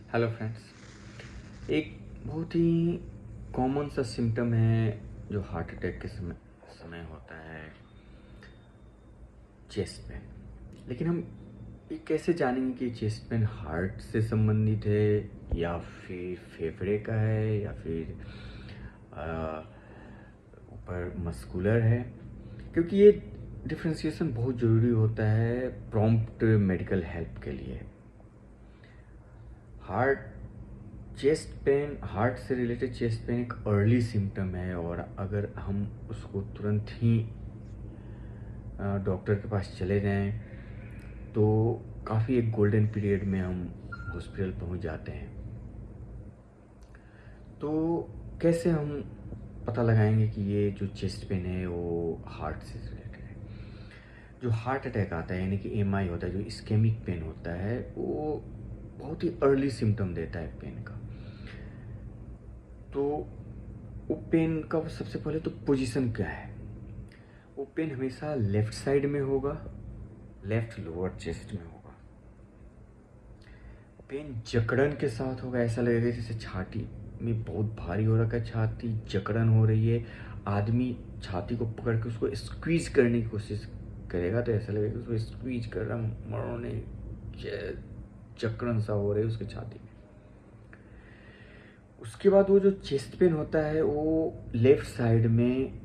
Hello friends. एक बहुत ही common सा सिम्टम है जो हार्ट अटैक के समय समय होता है, चेस्ट पेन। लेकिन हम ये कैसे जानेंगे कि चेस्ट पेन हार्ट से संबंधित है या फिर फेफड़े का है या फिर ऊपर मस्कुलर है? क्योंकि ये डिफ्रेंशिएशन बहुत ज़रूरी होता है प्रॉम्प्ट मेडिकल हेल्प के लिए। हार्ट से रिलेटेड चेस्ट पेन एक अर्ली सिम्टम है, और अगर हम उसको तुरंत ही डॉक्टर के पास चले जाएं तो काफ़ी एक गोल्डन पीरियड में हम हॉस्पिटल पहुंच जाते हैं। तो कैसे हम पता लगाएंगे कि ये जो चेस्ट पेन है वो हार्ट से रिलेटेड है? जो हार्ट अटैक आता है यानी कि एमआई होता है, जो इस्केमिक पेन होता है, वो बहुत ही अर्ली सिम्टम देता है पेन का। तो वो पेन का सबसे पहले तो पोजीशन क्या है? वो पेन हमेशा लेफ्ट साइड में होगा, लेफ्ट लोअर चेस्ट में होगा। पेन जकड़न के साथ होगा, ऐसा लगेगा जैसे छाती में बहुत भारी हो रखा है, छाती जकड़न हो रही है। आदमी छाती को पकड़ के उसको स्क्वीज करने की कोशिश करेगा तो ऐसा लगेगा उसको स्क्वीज कर रहा, मरोने जकड़न सा हो रही है उसकी छाती में। उसके बाद वो जो चेस्ट पेन होता है वो लेफ्ट साइड में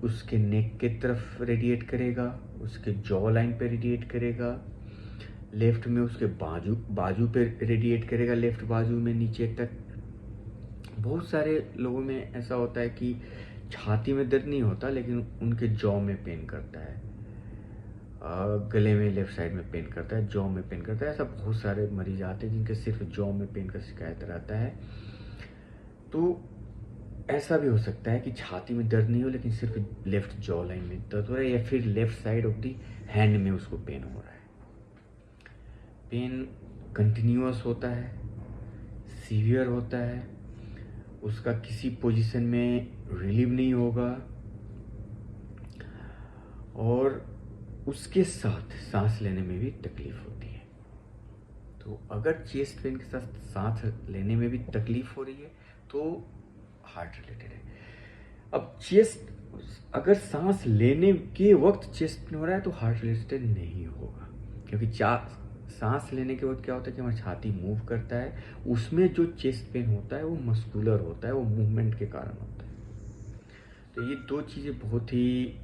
उसके नेक के तरफ रेडिएट करेगा, उसके जॉ लाइन पे रेडिएट करेगा, लेफ्ट में उसके बाजू पे रेडिएट करेगा, लेफ्ट बाजू में नीचे तक। बहुत सारे लोगों में ऐसा होता है कि छाती में दर्द नहीं होता लेकिन उनके जॉ में पेन करता है, गले में लेफ्ट साइड में पेन करता है, जॉ में पेन करता है। ऐसा बहुत सारे मरीज आते हैं जिनके सिर्फ जॉ में पेन का शिकायत रहता है। तो ऐसा भी हो सकता है कि छाती में दर्द नहीं हो लेकिन सिर्फ लेफ्ट जॉ लाइन में दर्द हो रहा है, या फिर left side of the hand में उसको पेन हो रहा है। पेन कंटिन्यूअस होता है, सीवियर होता है, उसका किसी पोजीशन में रिलीव नहीं होगा, और उसके साथ सांस लेने में भी तकलीफ होती है। तो अगर चेस्ट पेन के साथ सांस लेने में भी तकलीफ हो रही है तो हार्ट रिलेटेड है। अब चेस्ट अगर सांस लेने के वक्त चेस्ट पेन हो रहा है तो हार्ट रिलेटेड नहीं होगा, क्योंकि सांस लेने के वक्त क्या होता है कि हमारी छाती मूव करता है, उसमें जो चेस्ट पेन होता है वो मस्कुलर होता है, वो मूवमेंट के कारण होता है। तो ये दो चीज़ें बहुत ही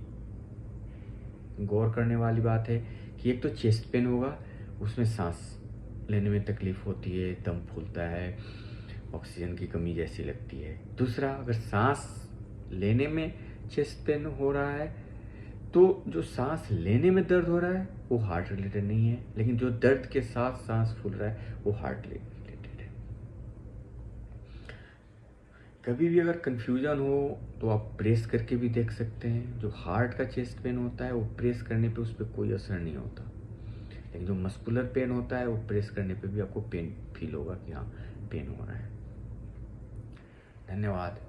गौर करने वाली बात है कि एक तो चेस्ट पेन होगा, उसमें सांस लेने में तकलीफ होती है, दम फूलता है, ऑक्सीजन की कमी जैसी लगती है। दूसरा, अगर सांस लेने में चेस्ट पेन हो रहा है तो जो सांस लेने में दर्द हो रहा है वो हार्ट रिलेटेड नहीं है, लेकिन जो दर्द के साथ सांस फूल रहा है वो हार्ट रिलेटेड है। कभी भी अगर कंफ्यूजन हो तो आप प्रेस करके भी देख सकते हैं। जो हार्ट का चेस्ट पेन होता है वो प्रेस करने पे उस पर कोई असर नहीं होता, लेकिन जो मस्कुलर पेन होता है वो प्रेस करने पे भी आपको पेन फील होगा कि हाँ पेन हो रहा है। धन्यवाद।